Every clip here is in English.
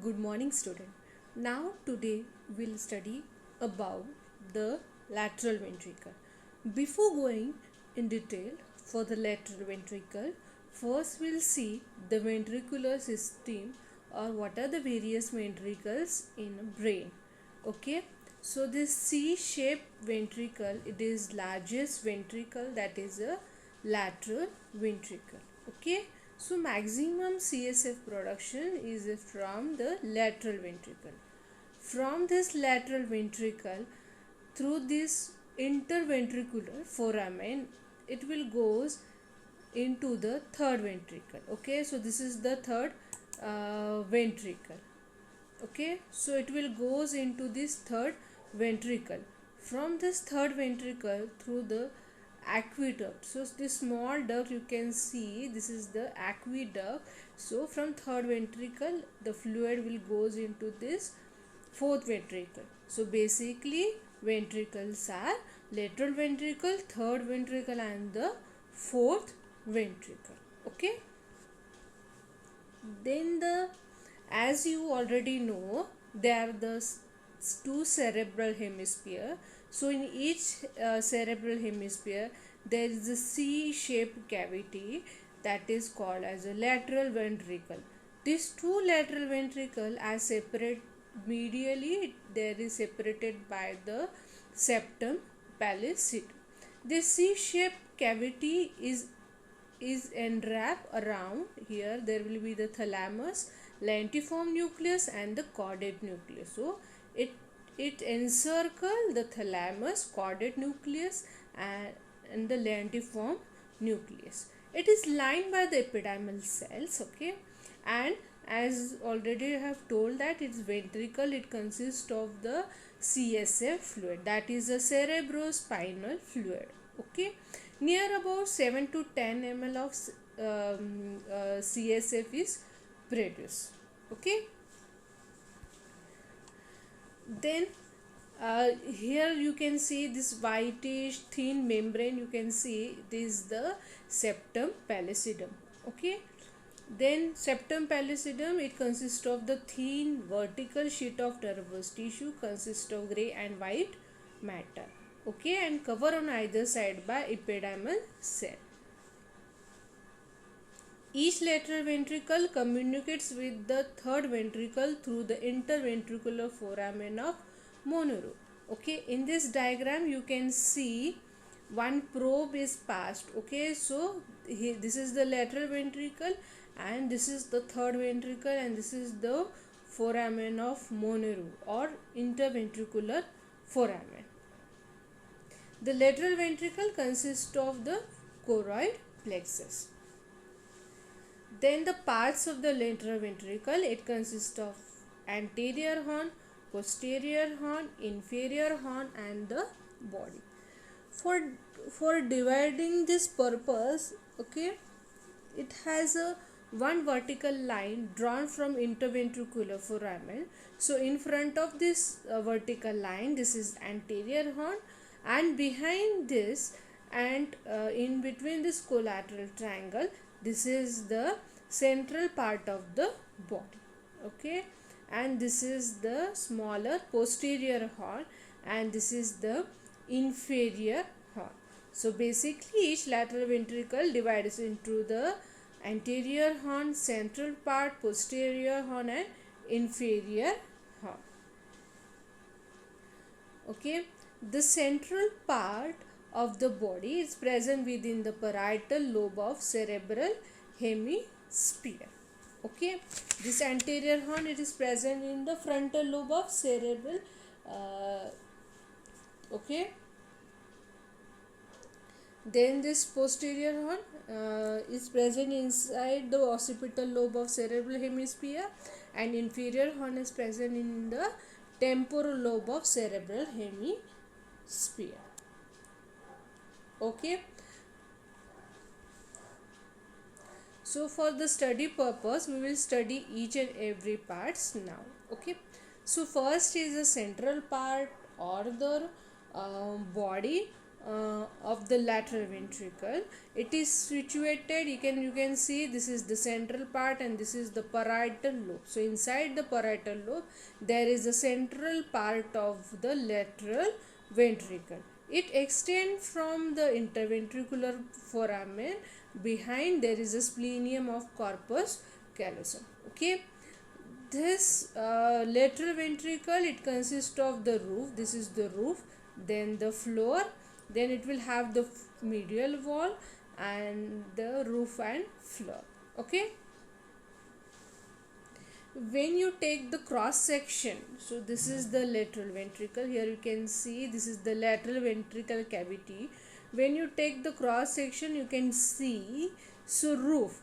Good morning, student. Now, today we'll study about the lateral ventricle. Before going in detail for the lateral ventricle, first we'll see the ventricular system or what are the various ventricles in a brain. Okay, so this C-shaped ventricle, it is largest ventricle, that is a lateral ventricle. Okay, so maximum CSF production is from the lateral ventricle. From this lateral ventricle, through this interventricular foramen, it will goes into the third ventricle. Okay, so this is the third ventricle. Okay, so it will goes into this third ventricle. From this third ventricle through the aqueduct, so this small duct you can see, this is the aqueduct. So from third ventricle the fluid will goes into this fourth ventricle. So basically ventricles are lateral ventricle, third ventricle and the fourth ventricle. Okay, then the, as you already know, there are the two cerebral hemisphere. So in each cerebral hemisphere there is a C-shaped cavity that is called as a lateral ventricle. These two lateral ventricle are separate medially, there is separated by the septum pellucidum. This C-shaped cavity is enwrapped around. Here there will be the thalamus, lentiform nucleus and the caudate nucleus. So it encircle the thalamus, caudate nucleus and the lentiform nucleus. It is lined by the epidermal cells. Okay, and as already I have told that its ventricle, it consists of the CSF fluid, that is a cerebrospinal fluid. Okay, near about 7 to 10 ml of CSF is produced. Okay, then here you can see this whitish thin membrane, you can see it is the septum pellucidum. Okay, then septum pellucidum, it consists of the thin vertical sheet of nervous tissue, consists of gray and white matter. Okay, and cover on either side by epidermal cell. Each lateral ventricle communicates with the third ventricle through the interventricular foramen of Monro. Okay, in this diagram you can see one probe is passed. Okay, so here, this is the lateral ventricle and this is the third ventricle and this is the foramen of Monro or interventricular foramen. The lateral ventricle consists of the choroid plexus. Then the parts of the lateral ventricle, it consists of anterior horn, posterior horn, inferior horn and the body. For dividing this purpose, okay, it has a one vertical line drawn from interventricular foramen. So in front of this vertical line, this is anterior horn, and behind this and in between this collateral triangle, this is the central part of the body. Okay, and this is the smaller posterior horn and this is the inferior horn. So basically each lateral ventricle divides into the anterior horn, central part, posterior horn and inferior horn. Okay, the central part of the body is present within the parietal lobe of cerebral hemisphere. Okay, this anterior horn, it is present in the frontal lobe of cerebral. Okay, then this posterior horn is present inside the occipital lobe of cerebral hemisphere and inferior horn is present in the temporal lobe of cerebral hemisphere. Okay, so for the study purpose we will study each and every parts now. Okay, so first is the central part or the body of the lateral ventricle. It is situated, you can see this is the central part and this is the parietal lobe. So inside the parietal lobe there is a central part of the lateral ventricle. It extends from the interventricular foramen. Behind there is a splenium of corpus callosum. Okay, this lateral ventricle, it consists of the roof. This is the roof, then the floor, then it will have the medial wall and the roof and floor. Okay, when you take the cross section, so this is the lateral ventricle. Here you can see this is the lateral ventricle cavity. When you take the cross section, you can see, so roof,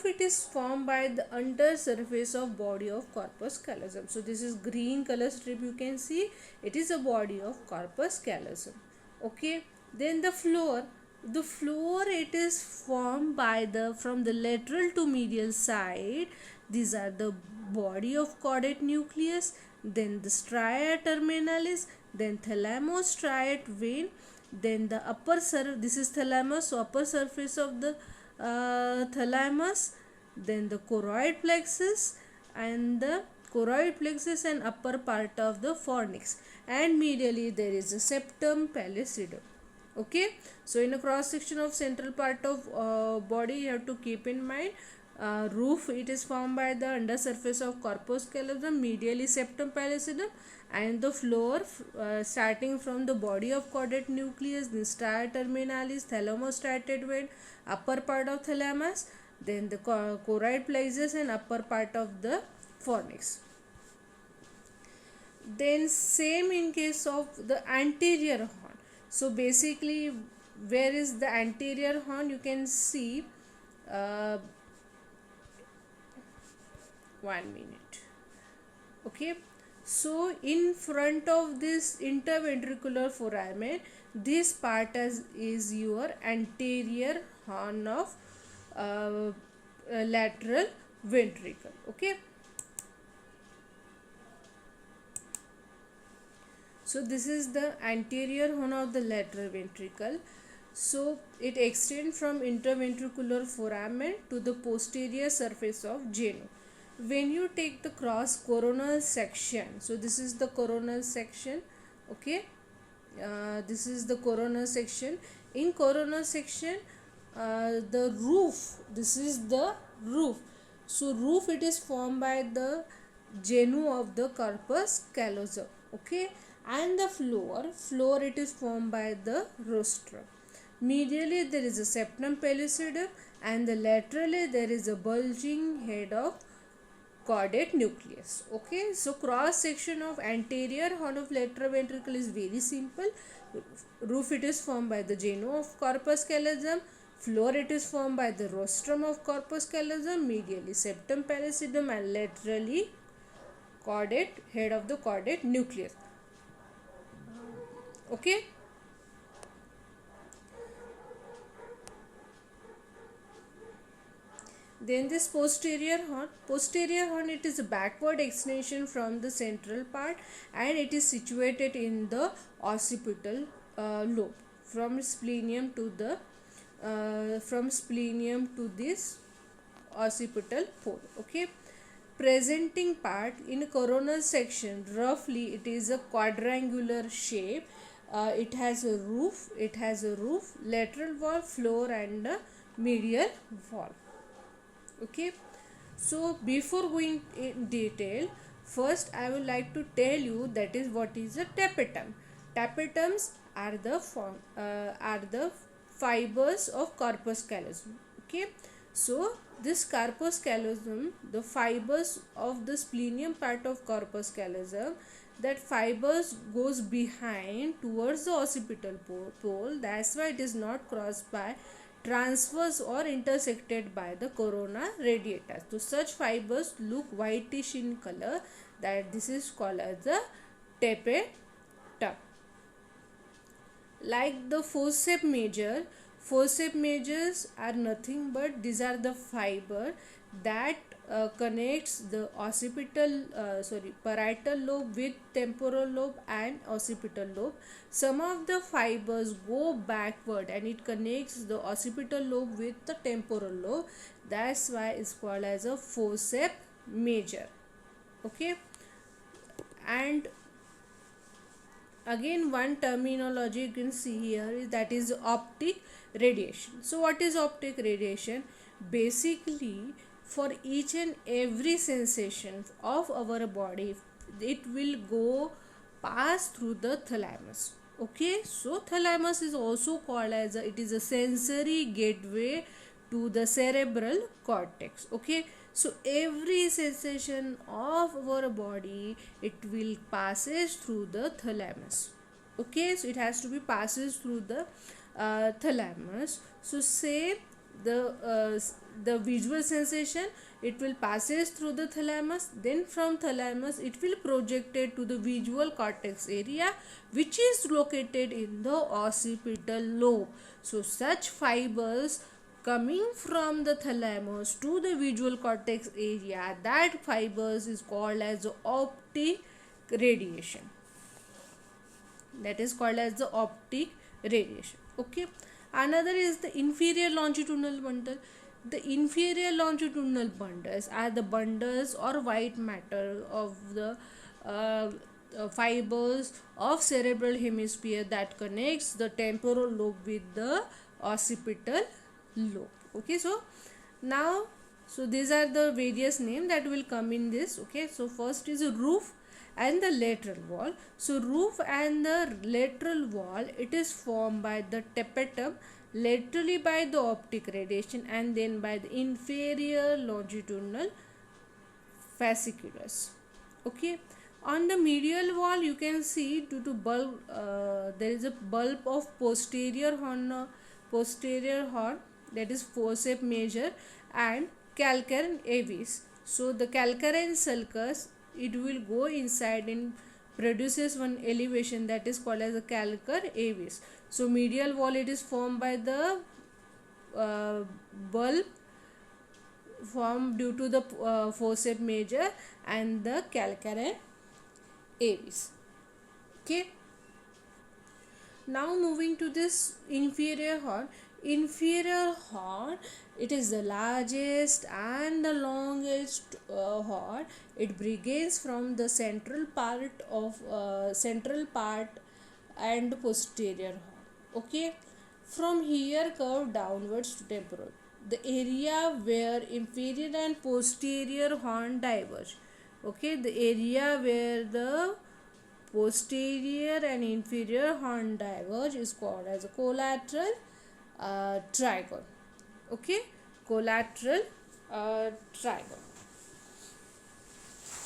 it is formed by the under surface of body of corpus callosum. So this is green color strip, you can see it is a body of corpus callosum. Okay, then the floor, it is formed by the from the lateral to medial side. These are the body of caudate nucleus, then the stria terminalis, then thalamostriate vein, then the upper surface, this is thalamus, so upper surface of the thalamus, then the choroid plexus and upper part of the fornix, and medially there is a septum pellucidum. Okay, so in a cross section of central part of body, you have to keep in mind roof, it is formed by the under surface of corpus callosum, medially septum pellucidum, and the floor starting from the body of caudate nucleus, then stria terminalis, thalamostriated vein, upper part of thalamus, then the choroid plexus and upper part of the fornix. Then same in case of the anterior horn. So basically, where is the anterior horn? You can see 1 minute. Okay, so in front of this interventricular foramen, this part is your anterior horn of lateral ventricle. Okay, so this is the anterior horn of the lateral ventricle. So it extends from interventricular foramen to the posterior surface of genu. When you take the cross coronal section, so this is the coronal section. Okay, this is the coronal section. In coronal section, the roof, this is the roof. So roof, it is formed by the genu of the corpus callosum. Okay, and the floor, it is formed by the rostrum. Medially there is a septum pellucidum, and the laterally there is a bulging head of caudate nucleus. Okay, so cross section of anterior horn of lateral ventricle is very simple. Roof, it is formed by the genu of corpus callosum. Floor, it is formed by the rostrum of corpus callosum. Medially septum pellucidum, and laterally caudate, head of the caudate nucleus. Okay, then this posterior horn, it is a backward extension from the central part, and it is situated in the occipital lobe, from splenium to this occipital pole. Okay, presenting part in coronal section, roughly it is a quadrangular shape. It has a roof, lateral wall, floor, and a medial wall. Okay, so before going in detail, first I would like to tell you that is what is a tapetum. Tapetums are the fibers of corpus callosum. Okay, so this corpus callosum, the fibers of the splenium part of corpus callosum, that fibers goes behind towards the occipital pole. That's why it is not crossed by, transverse, or intersected by the corona radiata. So such fibers look whitish in color, that this is called as the tapetum. Like the forceps majors are nothing but these are the fiber that connects the parietal lobe with temporal lobe and occipital lobe. Some of the fibers go backward and it connects the occipital lobe with the temporal lobe. That's why it's called as a forceps major. Okay, and again one terminology you can see here is that is optic radiation. So what is optic radiation? Basically, for each and every sensation of our body, it will go pass through the thalamus. Okay, so thalamus is also called as it is a sensory gateway to the cerebral cortex. Okay, so every sensation of our body, it will passes through the thalamus. Okay, so it has to be passes through the thalamus. So say the visual sensation, it will passes through the thalamus, then from thalamus it will projected to the visual cortex area, which is located in the occipital lobe. So such fibers coming from the thalamus to the visual cortex area, that fibers is called as optic radiation. That is called as the optic radiation. Okay, another is the inferior longitudinal bundle. The inferior longitudinal bundles are the bundles or white matter of the fibers of cerebral hemisphere that connects the temporal lobe with the occipital lobe. Okay, so now, so these are the various names that will come in this. Okay, so first is a roof and the lateral wall. So roof and the lateral wall, it is formed by the tapetum laterally by the optic radiation and then by the inferior longitudinal fasciculus. Okay, on the medial wall you can see due to bulb, there is a bulb of posterior horn that is forceps major and calcarine avis. So the calcarine sulcus, it will go inside and produces one elevation that is called as a calcar avis. So medial wall, it is formed by the bulb formed due to the forceps major and the calcarine avis. Okay, now moving to this inferior horn. Inferior horn, it is the largest and the longest horn. It begins from the central part and posterior horn. Okay, from here curve downwards to temporal, the area where inferior and posterior horn diverge. Okay, the area where the posterior and inferior horn diverge is called as a collateral trigon. Okay, collateral trigon.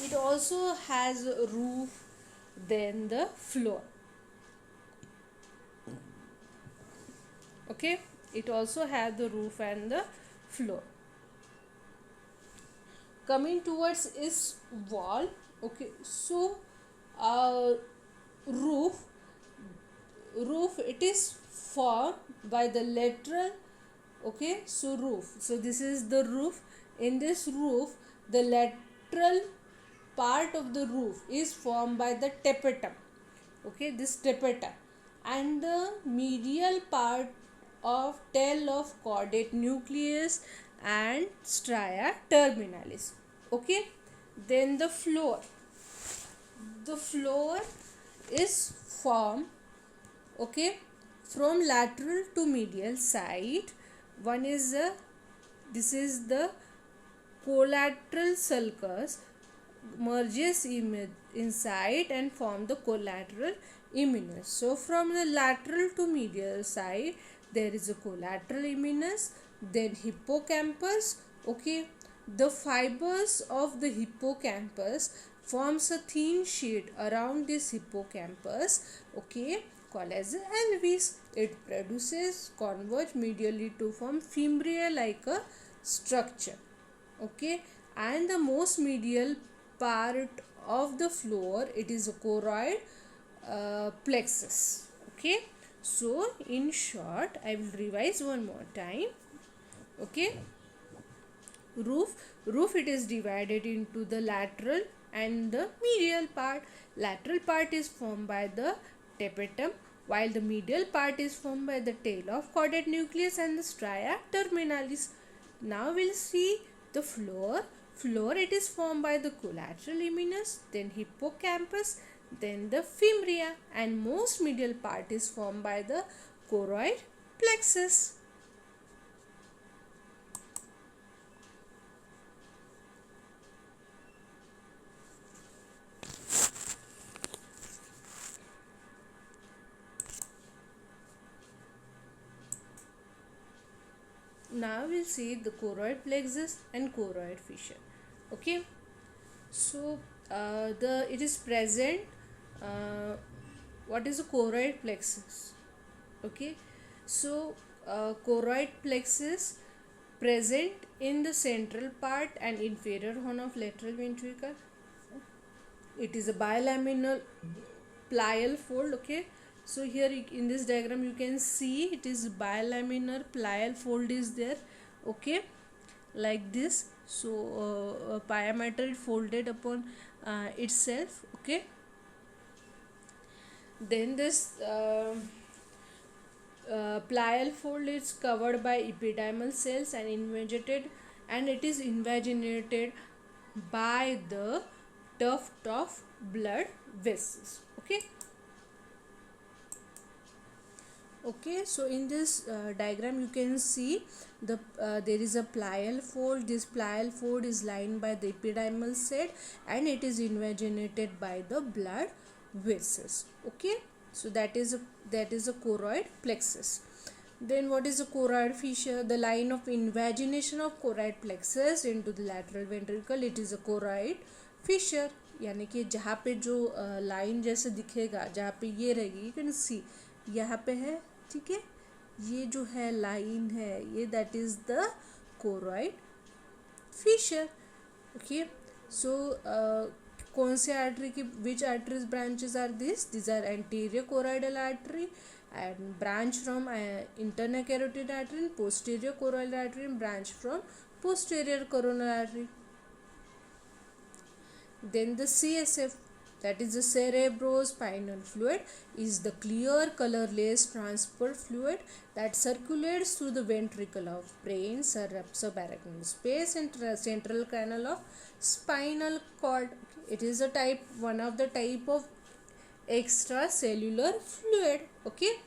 It also has a roof, then the floor. Okay, it also has the roof and the floor. Coming towards its wall. Okay, so roof, it is formed by the lateral. Okay, so roof, so this is the roof. In this roof, the lateral part of the roof is formed by the tapetum. Okay, this tapetum, and the medial part of tail of caudate nucleus and stria terminalis. Okay, then the floor is formed, okay, from lateral to medial side. One is this is the collateral sulcus merges inside and form the collateral eminence. So from the lateral to medial side, there is a collateral eminence, then hippocampus. Okay, the fibers of the hippocampus forms a thin sheet around this hippocampus. Okay, called as alveus. It produces converge medially to form fimbriae like a structure. Okay, and the most medial part of the floor, it is a choroid plexus. Okay, so in short, I will revise one more time. Okay, Roof, it is divided into the lateral and the medial part. Lateral part is formed by the tapetum, while the medial part is formed by the tail of caudate nucleus and the stria terminalis. Now we'll see the floor. Floor, it is formed by the collateral eminence, then hippocampus, then the fimbria, and most medial part is formed by the choroid plexus. Now we'll see the choroid plexus and choroid fissure. Okay, so it is present. What is the choroid plexus? Okay, so choroid plexus present in the central part and inferior horn of lateral ventricle. It is a bilaminar plial fold. Okay, so here in this diagram you can see it is bilaminar plial fold is there. Okay, like this. So pia mater is folded upon itself. Okay, then this plial fold is covered by epidermal cells and it is invaginated by the tuft of blood vessels. Okay, so in this diagram you can see there is a plial fold. This plial fold is lined by the epidermal cell and it is invaginated by the blood vessels. Okay, so that is a choroid plexus. Then what is a choroid fissure? The line of invagination of choroid plexus into the lateral ventricle, it is a choroid fissure. यानी कि जहाँ पे जो line जैसे दिखेगा, जहाँ पे ये रहेगी, यू कैन सी यहाँ पे है, ठीक है, ये जो है लाइन है ये, that is the choroid fissure. Okay, so कौन से आर्टरी की, which arteries branches are these are anterior choroidal artery and branch from internal carotid artery, and posterior choroidal artery and branch from posterior coronal artery. Then the CSF, that is the cerebrospinal fluid, is the clear colorless transport fluid that circulates through the ventricle of brain, subarachnoid space and central canal of spinal cord. It is one of the type of extracellular fluid. Okay,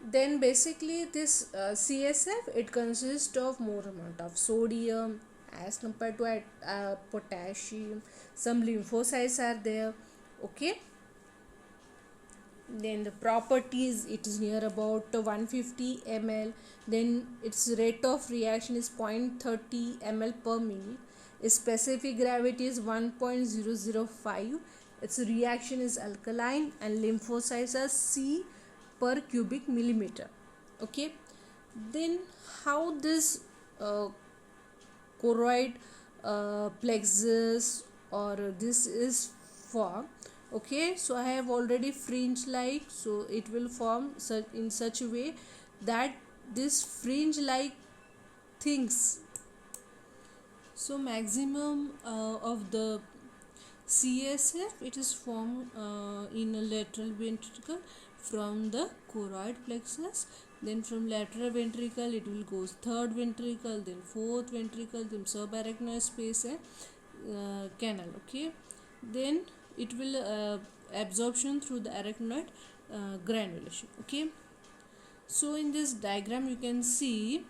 then basically this CSF, it consists of more amount of sodium as compared to potassium. Some lymphocytes are there. Okay, then the properties, it is near about 150 ml. Then its rate of reaction is 0.30 ml per minute. Its specific gravity is 1.005. Its reaction is alkaline and lymphocytes are C per cubic millimeter. Okay, then how this choroid plexus or this is formed? Okay, so I have already fringe like, so it will form in such a way that this fringe like things, so maximum of the CSF, it is formed in a lateral ventricle from the choroid plexus. Then from lateral ventricle it will go third ventricle, then fourth ventricle, then subarachnoid space and canal. Okay, then it will absorption through the arachnoid granulation. Okay, so in this diagram you can see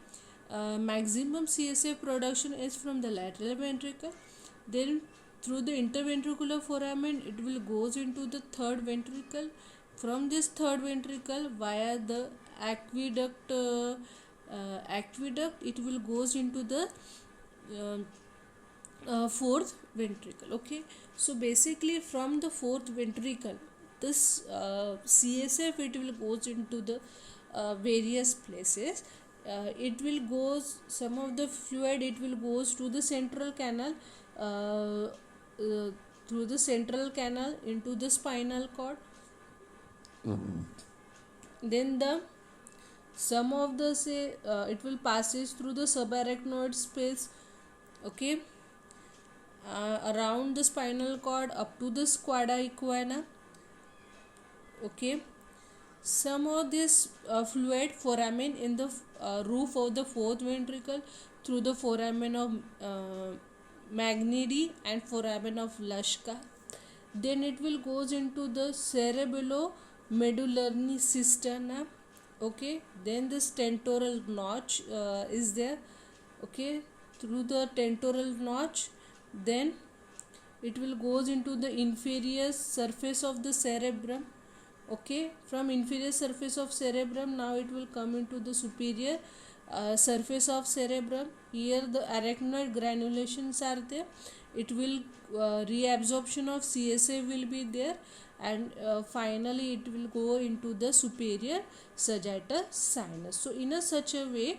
maximum CSF production is from the lateral ventricle, then through the interventricular foramen it will goes into the third ventricle. From this third ventricle via the aqueduct it will goes into the fourth ventricle. Okay, so basically from the fourth ventricle this CSF, it will goes into the various places. It will goes, some of the fluid it will goes to the central canal, through the central canal into the spinal cord. Then the some of the say it will passes through the subarachnoid space, okay, around the spinal cord up to the squamata equina, okay. Some of this fluid foramen in the roof of the fourth ventricle through the foramen of Magnidi and foramen of Lashka. Then it will goes into the cerebellomedullary cisterna, okay. Then this tentoral notch is there, okay, through the tentoral notch. Then it will goes into the inferior surface of the cerebrum, okay. From inferior surface of cerebrum, now it will come into the superior surface of cerebrum. Here the arachnoid granulations are there. It will reabsorption of CSF will be there, and finally it will go into the superior sagittal sinus. So in a such a way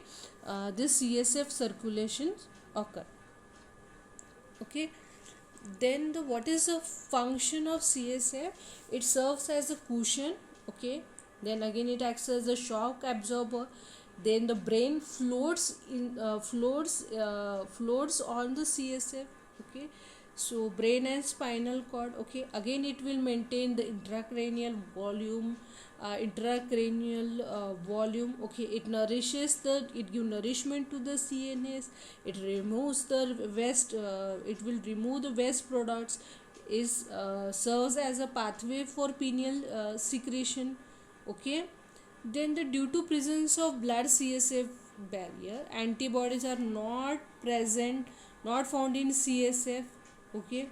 this CSF circulations occur, okay. Then the what is the function of CSF? It serves as a cushion, okay. Then again it acts as a shock absorber. Then the brain floats on the CSF, okay. So brain and spinal cord, okay. Again it will maintain the intracranial volume, okay. It gives nourishment to the CNS. It removes the waste, it will remove the waste products, is serves as a pathway for pineal secretion, okay. Then the due to presence of blood CSF barrier, antibodies are not present, not found in CSF, okay.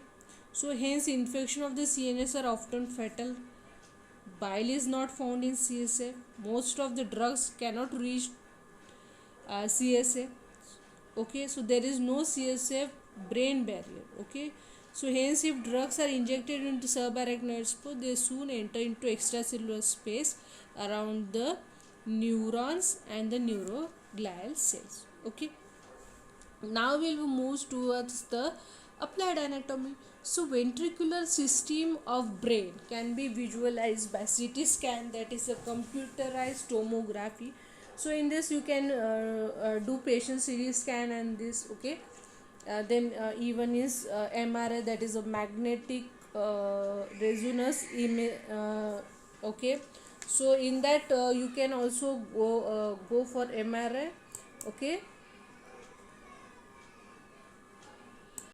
So hence infection of the CNS are often fatal. Bile is not found in CSF. Most of the drugs cannot reach CSF, okay. So there is no CSF brain barrier, okay. So hence if drugs are injected into subarachnoid spore, they soon enter into extracellular space around the neurons and the neuroglial cells, okay. Now we will move towards the applied anatomy. So ventricular system of brain can be visualized by CT scan, that is a computerized tomography. So in this you can do patient CT scan and this, okay. Then even is MRI, that is a magnetic resonance image, okay. So in that you can also go for MRI, okay.